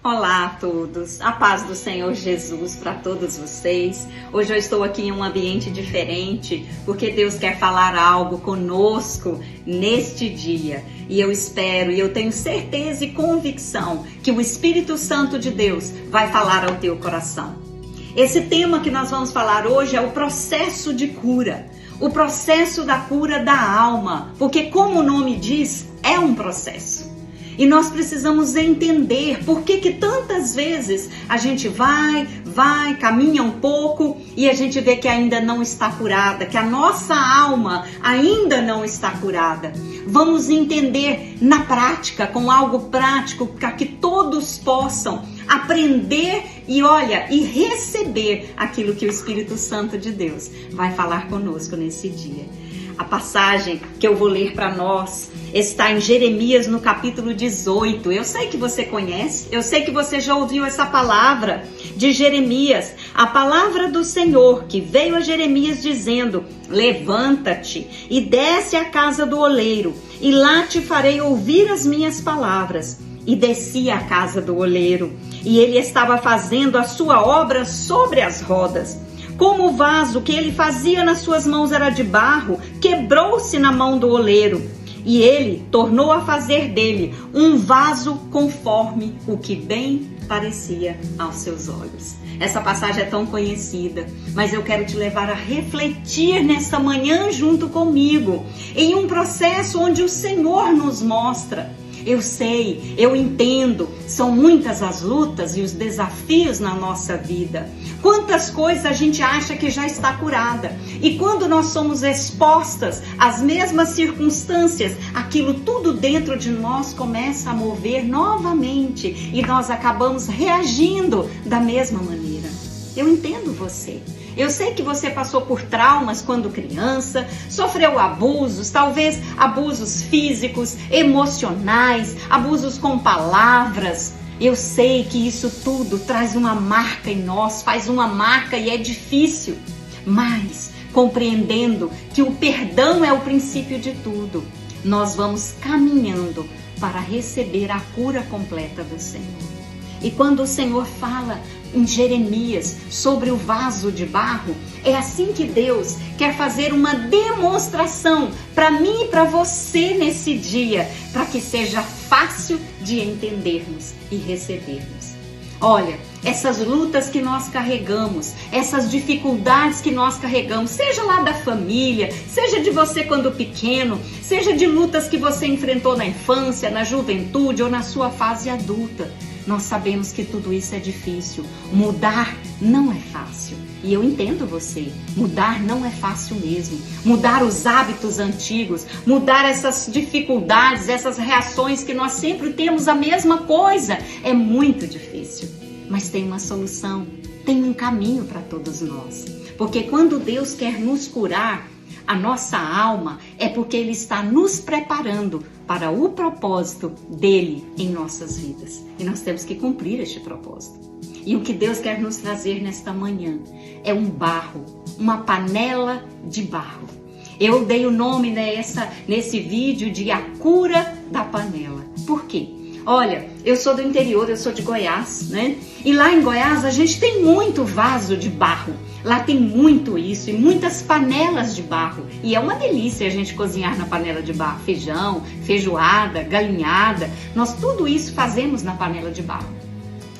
Olá a todos, a paz do Senhor Jesus para todos vocês. Hoje eu estou aqui em um ambiente diferente porque Deus quer falar algo conosco neste dia. E eu espero e eu tenho certeza e convicção que o Espírito Santo de Deus vai falar ao teu coração. Esse tema que nós vamos falar hoje é o processo de cura. O processo da cura da alma, porque como o nome diz, é um processo. E nós precisamos entender por que tantas vezes a gente vai, caminha um pouco e a gente vê que ainda não está curada, que a nossa alma ainda não está curada. Vamos entender na prática, com algo prático, para que todos possam aprender e receber aquilo que o Espírito Santo de Deus vai falar conosco nesse dia. A passagem que eu vou ler para nós está em Jeremias, no capítulo 18. Eu sei que você conhece, eu sei que você já ouviu essa palavra de Jeremias. A palavra do Senhor que veio a Jeremias dizendo: levanta-te e desce à casa do oleiro, e lá te farei ouvir as minhas palavras. E desci à casa do oleiro, e ele estava fazendo a sua obra sobre as rodas. Como o vaso que ele fazia nas suas mãos era de barro, quebrou-se na mão do oleiro, e ele tornou a fazer dele um vaso conforme o que bem parecia aos seus olhos. Essa passagem é tão conhecida, mas eu quero te levar a refletir nesta manhã junto comigo, em um processo onde o Senhor nos mostra. Eu sei, eu entendo, são muitas as lutas e os desafios na nossa vida. Quantas coisas a gente acha que já está curada. E quando nós somos expostas às mesmas circunstâncias, aquilo tudo dentro de nós começa a mover novamente e nós acabamos reagindo da mesma maneira. Eu entendo você. Eu sei que você passou por traumas quando criança, sofreu abusos, talvez abusos físicos, emocionais, abusos com palavras. Eu sei que isso tudo traz uma marca em nós, faz uma marca e é difícil. Mas, compreendendo que o perdão é o princípio de tudo, nós vamos caminhando para receber a cura completa do Senhor. E quando o Senhor fala em Jeremias sobre o vaso de barro, é assim que Deus quer fazer uma demonstração para mim e para você nesse dia, para que seja fácil de entendermos e recebermos. Olha, essas lutas que nós carregamos, essas dificuldades que nós carregamos, seja lá da família, seja de você quando pequeno, seja de lutas que você enfrentou na infância, na juventude ou na sua fase adulta, nós sabemos que tudo isso é difícil. Mudar não é fácil. E eu entendo você. Mudar não é fácil mesmo. Mudar os hábitos antigos, mudar essas dificuldades, essas reações que nós sempre temos a mesma coisa, é muito difícil. Mas tem uma solução, tem um caminho para todos nós. Porque quando Deus quer nos curar, a nossa alma, é porque Ele está nos preparando para o propósito dEle em nossas vidas. E nós temos que cumprir este propósito. E o que Deus quer nos trazer nesta manhã é um barro, uma panela de barro. Eu dei o nome nesse vídeo de a cura da panela. Por quê? Olha, eu sou do interior, eu sou de Goiás, né? E lá em Goiás a gente tem muito vaso de barro. Lá tem muito isso e muitas panelas de barro. E é uma delícia a gente cozinhar na panela de barro. Feijão, feijoada, galinhada. Nós tudo isso fazemos na panela de barro.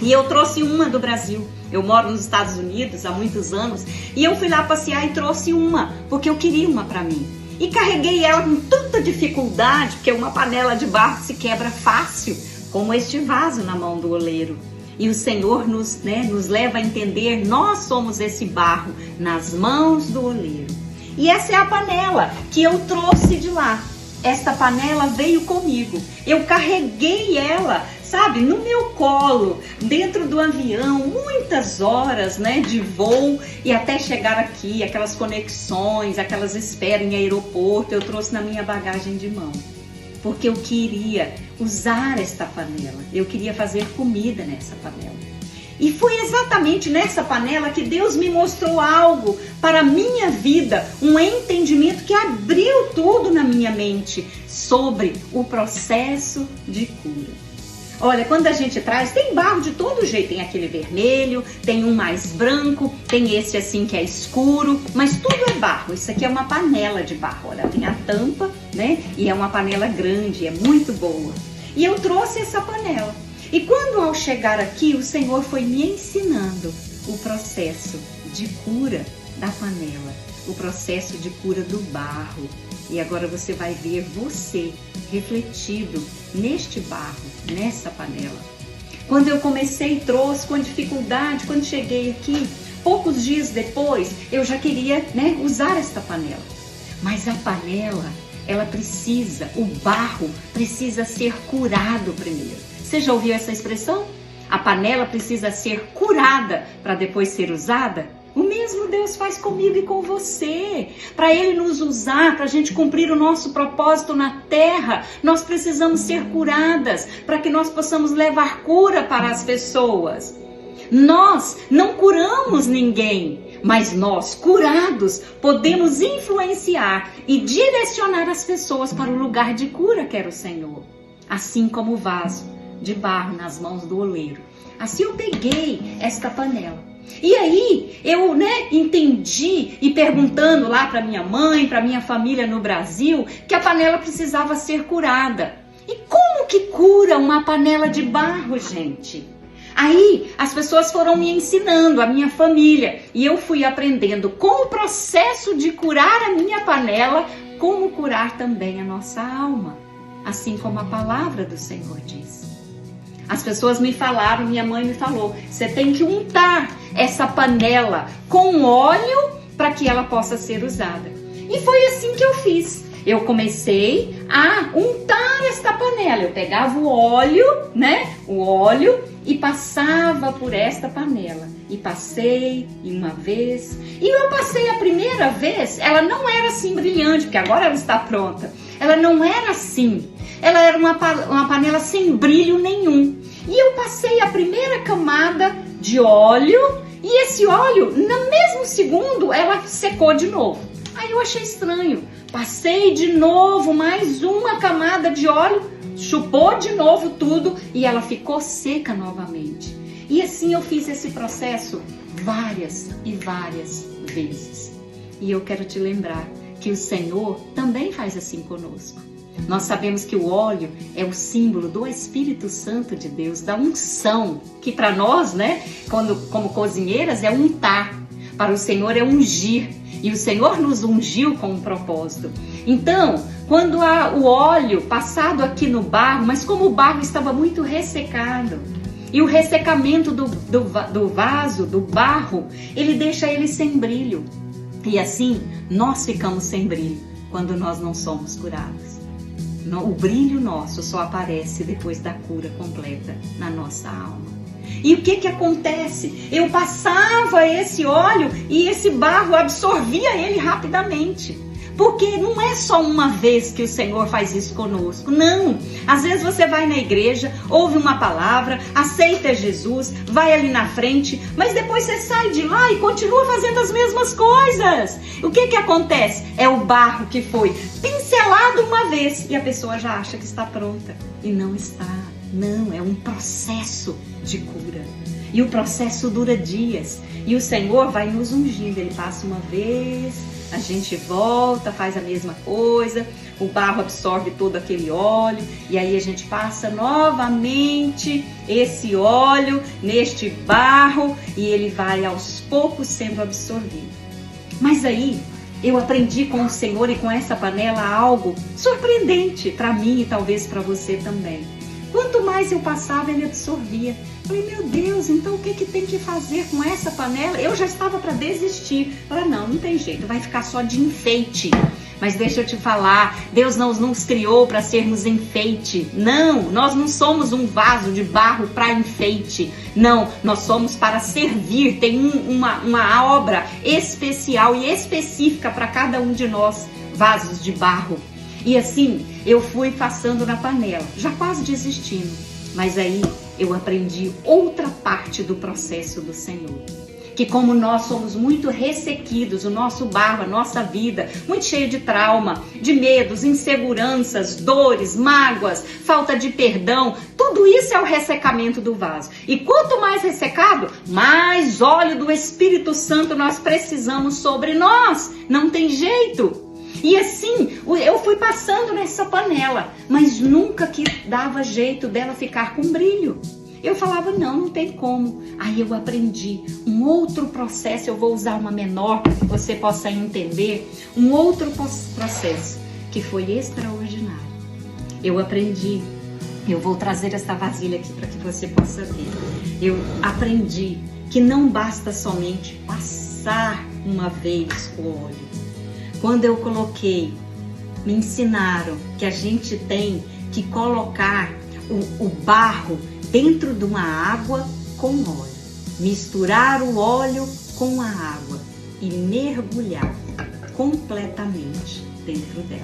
E eu trouxe uma do Brasil. Eu moro nos Estados Unidos há muitos anos. E eu fui lá passear e trouxe uma, porque eu queria uma para mim. E carreguei ela com tanta dificuldade, porque uma panela de barro se quebra fácil, como este vaso na mão do oleiro. E o Senhor nos leva a entender, nós somos esse barro nas mãos do oleiro. E essa é a panela que eu trouxe de lá. Esta panela veio comigo. Eu carreguei ela, sabe, no meu colo, dentro do avião, muitas horas, de voo e até chegar aqui, aquelas conexões, aquelas esperas em aeroporto, eu trouxe na minha bagagem de mão. Porque eu queria usar esta panela, eu queria fazer comida nessa panela. E foi exatamente nessa panela que Deus me mostrou algo para a minha vida, um entendimento que abriu tudo na minha mente sobre o processo de cura. Olha, quando a gente traz, tem barro de todo jeito. Tem aquele vermelho, tem um mais branco, tem esse assim que é escuro, mas tudo é barro. Isso aqui é uma panela de barro. Olha, tem a tampa, né? E é uma panela grande, é muito boa. E eu trouxe essa panela. E quando ao chegar aqui, o Senhor foi me ensinando o processo de cura da panela, o processo de cura do barro. E agora você vai ver você refletido neste barro, nessa panela. Quando eu comecei, trouxe com dificuldade, quando cheguei aqui, poucos dias depois, eu já queria, usar esta panela. Mas a panela, ela precisa, o barro precisa ser curado primeiro. Você já ouviu essa expressão? A panela precisa ser curada para depois ser usada? O mesmo Deus faz comigo e com você. Para Ele nos usar, para a gente cumprir o nosso propósito na terra, nós precisamos ser curadas, para que nós possamos levar cura para as pessoas. Nós não curamos ninguém, mas nós, curados, podemos influenciar e direcionar as pessoas para o lugar de cura que era o Senhor. Assim como o vaso de barro nas mãos do oleiro. Assim eu peguei esta panela. E aí eu entendi e perguntando lá para minha mãe, para minha família no Brasil, que a panela precisava ser curada. E como que cura uma panela de barro, gente? Aí as pessoas foram me ensinando, a minha família, e eu fui aprendendo com o processo de curar a minha panela, como curar também a nossa alma, assim como a palavra do Senhor diz. As pessoas me falaram, minha mãe me falou, você tem que untar essa panela com óleo para que ela possa ser usada. E foi assim que eu fiz. Eu comecei a untar esta panela. Eu pegava o óleo, e passava por esta panela. E passei uma vez. E eu passei a primeira vez, ela não era assim brilhante, porque agora ela está pronta. Ela não era assim. Ela era uma panela sem brilho nenhum. E eu passei a primeira camada de óleo e esse óleo, no mesmo segundo, ela secou de novo. Aí eu achei estranho. Passei de novo mais uma camada de óleo, chupou de novo tudo e ela ficou seca novamente. E assim eu fiz esse processo várias e várias vezes. E eu quero te lembrar que o Senhor também faz assim conosco. Nós sabemos que o óleo é o símbolo do Espírito Santo de Deus, da unção, que para nós, como cozinheiras, é untar. Para o Senhor é ungir. E o Senhor nos ungiu com um propósito. Então, quando o óleo passado aqui no barro, mas como o barro estava muito ressecado, e o ressecamento do vaso, do barro, ele deixa ele sem brilho. E assim, nós ficamos sem brilho quando nós não somos curados. O brilho nosso só aparece depois da cura completa na nossa alma. E o que acontece? Eu passava esse óleo e esse barro absorvia ele rapidamente. Porque não é só uma vez que o Senhor faz isso conosco, não. Às vezes você vai na igreja, ouve uma palavra, aceita Jesus, vai ali na frente, mas depois você sai de lá e continua fazendo as mesmas coisas. O que acontece? É o barro que foi pincelado uma vez e a pessoa já acha que está pronta. E não está. Não, é um processo de cura. E o processo dura dias. E o Senhor vai nos ungindo. Ele passa uma vez, a gente volta, faz a mesma coisa, o barro absorve todo aquele óleo e aí a gente passa novamente esse óleo neste barro e ele vai aos poucos sendo absorvido. Mas aí eu aprendi com o Senhor e com essa panela algo surpreendente para mim e talvez para você também. Quanto mais eu passava, ele absorvia. Falei, meu Deus, então o que tem que fazer com essa panela? Eu já estava para desistir. Falei, não tem jeito, vai ficar só de enfeite. Mas deixa eu te falar, Deus não nos criou para sermos enfeite. Não, nós não somos um vaso de barro para enfeite. Não, nós somos para servir. Tem uma obra especial e específica para cada um de nós, vasos de barro. E assim, eu fui passando na panela, já quase desistindo. Mas aí eu aprendi outra parte do processo do Senhor. que como nós somos muito ressequidos, o nosso barro, a nossa vida, muito cheio de trauma, de medos, inseguranças, dores, mágoas, falta de perdão, tudo isso é o ressecamento do vaso. E quanto mais ressecado, mais óleo do Espírito Santo nós precisamos sobre nós. Não tem jeito. E assim, eu fui passando nessa panela, mas nunca que dava jeito dela ficar com brilho. Eu falava, não tem como. Aí eu aprendi um outro processo, eu vou usar uma menor para que você possa entender, um outro processo que foi extraordinário. Eu aprendi, eu vou trazer essa vasilha aqui para que você possa ver. Eu aprendi que não basta somente passar uma vez o óleo. Quando eu coloquei, me ensinaram que a gente tem que colocar o barro dentro de uma água com óleo, misturar o óleo com a água e mergulhar completamente dentro dela.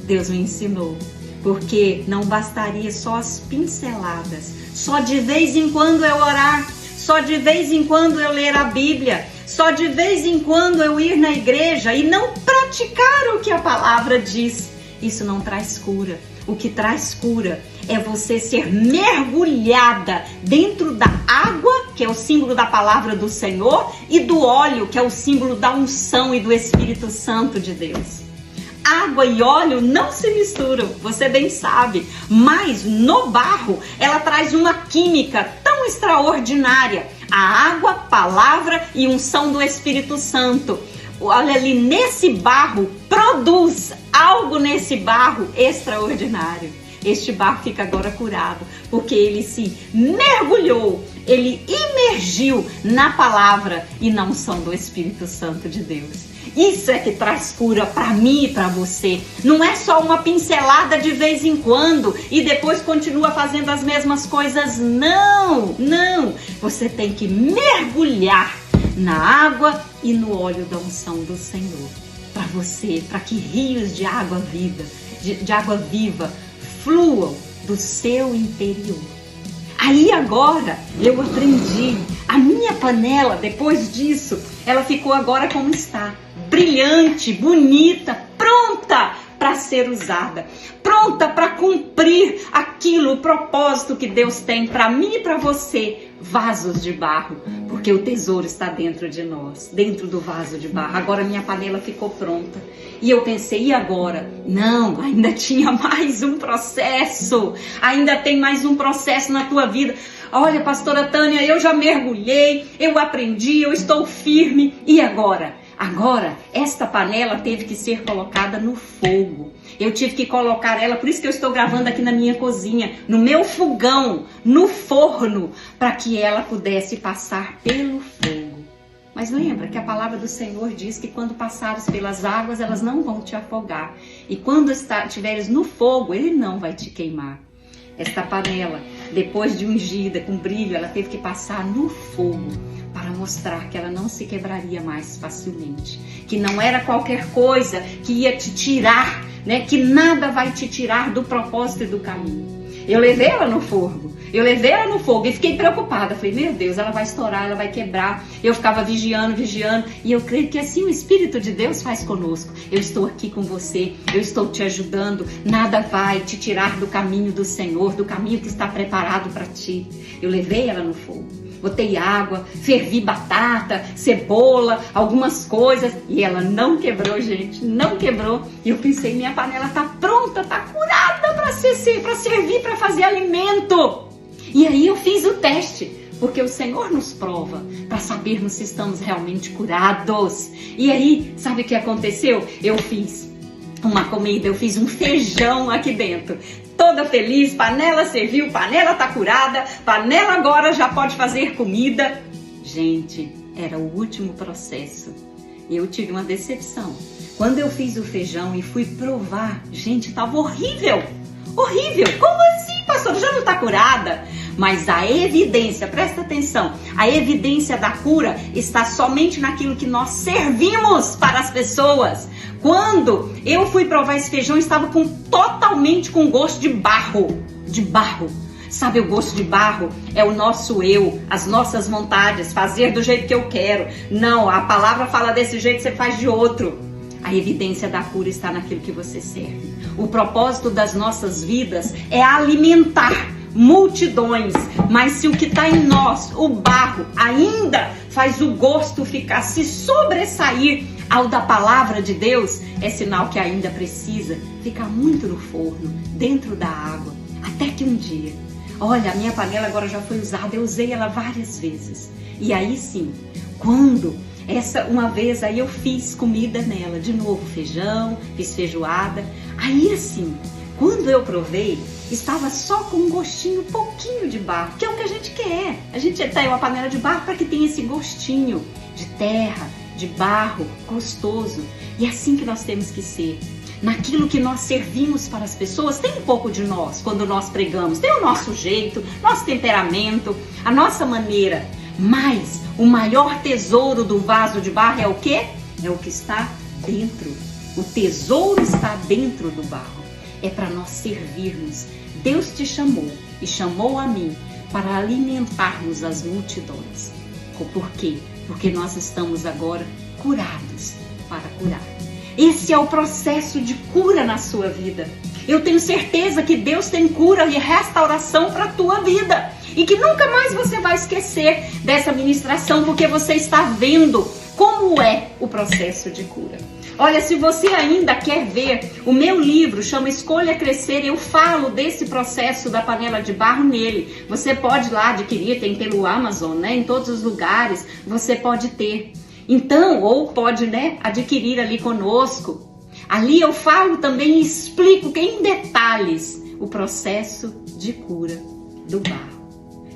Deus me ensinou, porque não bastaria só as pinceladas, só de vez em quando eu orar, só de vez em quando eu ler a Bíblia, só de vez em quando eu ir na igreja e não praticar o que a palavra diz. Isso não traz cura. O que traz cura é você ser mergulhada dentro da água, que é o símbolo da palavra do Senhor, e do óleo, que é o símbolo da unção e do Espírito Santo de Deus. Água e óleo não se misturam, você bem sabe, mas no barro ela traz uma química tão extraordinária. A água, palavra e unção do Espírito Santo. Olha ali, nesse barro, produz algo nesse barro extraordinário. Este barro fica agora curado, porque ele se mergulhou, ele imergiu na palavra e na unção do Espírito Santo de Deus. Isso é que traz cura para mim e para você. Não é só uma pincelada de vez em quando e depois continua fazendo as mesmas coisas. Não, não. Você tem que mergulhar na água e no óleo da unção do Senhor. Para você, para que rios de água viva, de água viva fluam do seu interior. Aí agora eu aprendi. A minha panela, depois disso, ela ficou agora como está. Brilhante, bonita, pronta para ser usada, pronta para cumprir aquilo, o propósito que Deus tem para mim e para você, vasos de barro, porque o tesouro está dentro de nós, dentro do vaso de barro. Agora minha panela ficou pronta e eu pensei, e agora? Não, ainda tinha mais um processo, ainda tem mais um processo na tua vida. Olha, pastora Tânia, eu já mergulhei, eu aprendi, eu estou firme, e agora? Agora, esta panela teve que ser colocada no fogo. Eu tive que colocar ela, por isso que eu estou gravando aqui na minha cozinha, no meu fogão, no forno, para que ela pudesse passar pelo fogo. Mas lembra que a palavra do Senhor diz que quando passares pelas águas, elas não vão te afogar. E quando estiveres no fogo, ele não vai te queimar. Esta panela, depois de ungida, com brilho, ela teve que passar no fogo, para mostrar que ela não se quebraria mais facilmente, que não era qualquer coisa que ia te tirar, né? Que nada vai te tirar do propósito e do caminho. Eu levei ela no fogo, e fiquei preocupada. Falei, meu Deus, ela vai estourar, ela vai quebrar. Eu ficava vigiando, e eu creio que assim o Espírito de Deus faz conosco. Eu estou aqui com você, eu estou te ajudando, nada vai te tirar do caminho do Senhor, do caminho que está preparado para ti. Eu levei ela no fogo. Botei água, fervi batata, cebola, algumas coisas. E ela não quebrou, gente. Não quebrou. E eu pensei, minha panela tá pronta, tá curada para servir, para fazer alimento. E aí eu fiz o teste. Porque o Senhor nos prova para sabermos se estamos realmente curados. E aí, sabe o que aconteceu? Eu fiz uma comida, eu fiz um feijão aqui dentro. Toda feliz, panela serviu, panela tá curada, panela agora já pode fazer comida. Gente, era o último processo. Eu tive uma decepção. Quando eu fiz o feijão e fui provar, gente, tava horrível. Horrível. Como assim, pastor? Já não tá curada? Mas a evidência, presta atenção, a evidência da cura está somente naquilo que nós servimos para as pessoas. Quando eu fui provar esse feijão, estava totalmente com gosto de barro. Sabe, o gosto de barro é o nosso eu, as nossas vontades, fazer do jeito que eu quero. Não, a palavra fala desse jeito, você faz de outro. A evidência da cura está naquilo que você serve. O propósito das nossas vidas é alimentar multidões, mas se o que está em nós, o barro, ainda faz o gosto ficar, se sobressair ao da palavra de Deus, é sinal que ainda precisa ficar muito no forno, dentro da água, até que um dia, olha, a minha panela agora já foi usada, eu usei ela várias vezes, e aí sim, quando uma vez aí eu fiz comida nela, de novo feijão, fiz feijoada, aí assim, quando eu provei, estava só com um gostinho, pouquinho de barro, que é o que a gente quer. A gente tem uma panela de barro para que tenha esse gostinho de terra, de barro, gostoso. E é assim que nós temos que ser. Naquilo que nós servimos para as pessoas, tem um pouco de nós quando nós pregamos. Tem o nosso jeito, nosso temperamento, a nossa maneira. Mas o maior tesouro do vaso de barro é o quê? É o que está dentro. O tesouro está dentro do barro. É para nós servirmos. Deus te chamou e chamou a mim para alimentarmos as multidões. Por quê? Porque nós estamos agora curados para curar. Esse é o processo de cura na sua vida. Eu tenho certeza que Deus tem cura e restauração para a tua vida. E que nunca mais você vai esquecer dessa ministração, porque você está vendo como é o processo de cura. Olha, se você ainda quer ver, o meu livro chama Escolha Crescer, eu falo desse processo da panela de barro nele. Você pode lá adquirir, tem pelo Amazon, né? Em todos os lugares você pode ter. Então, ou pode, né, adquirir ali conosco. Ali eu falo também e explico em detalhes o processo de cura do barro.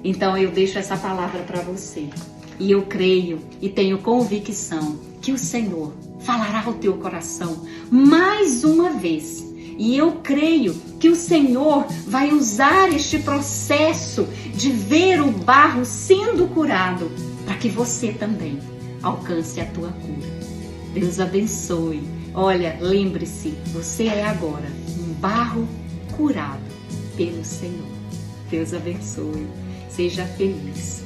Então eu deixo essa palavra para você. E eu creio e tenho convicção que o Senhor falará ao teu coração mais uma vez. E eu creio que o Senhor vai usar este processo de ver o barro sendo curado para que você também alcance a tua cura. Deus abençoe. Olha, lembre-se, você é agora um barro curado pelo Senhor. Deus abençoe. Seja feliz.